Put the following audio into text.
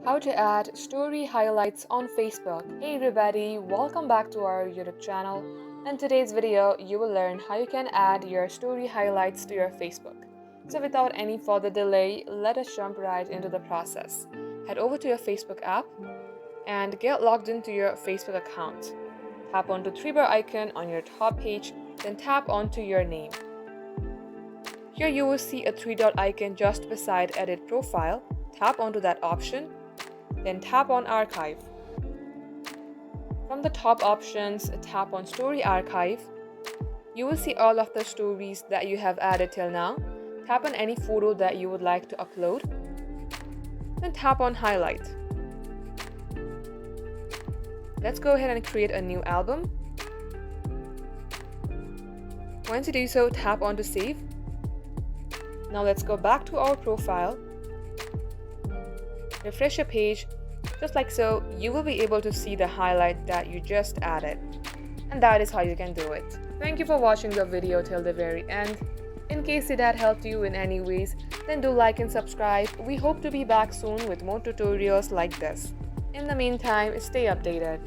How to add story highlights on Facebook. Hey everybody, welcome back to our YouTube channel. In today's video, you will learn how you can add your story highlights to your Facebook. So without any further delay, let us jump right into the process. Head over to your Facebook app and get logged into your Facebook account. Tap onto the three-bar icon on your top page, then tap onto your name. Here you will see a three-dot icon just beside Edit Profile. Tap onto that option, then tap on Archive. From the top options, tap on Story Archive. You will see all of the stories that you have added till now. Tap on any photo that you would like to upload. Then tap on Highlight. Let's go ahead and create a new album. Once you do so, tap on to Save. Now let's go back to our profile. Refresh your page. Just like so, you will be able to see the highlight that you just added. And that is how you can do it. Thank you for watching the video till the very end. In case it had helped you in any ways, then do like and subscribe. We hope to be back soon with more tutorials like this. In the meantime, stay updated.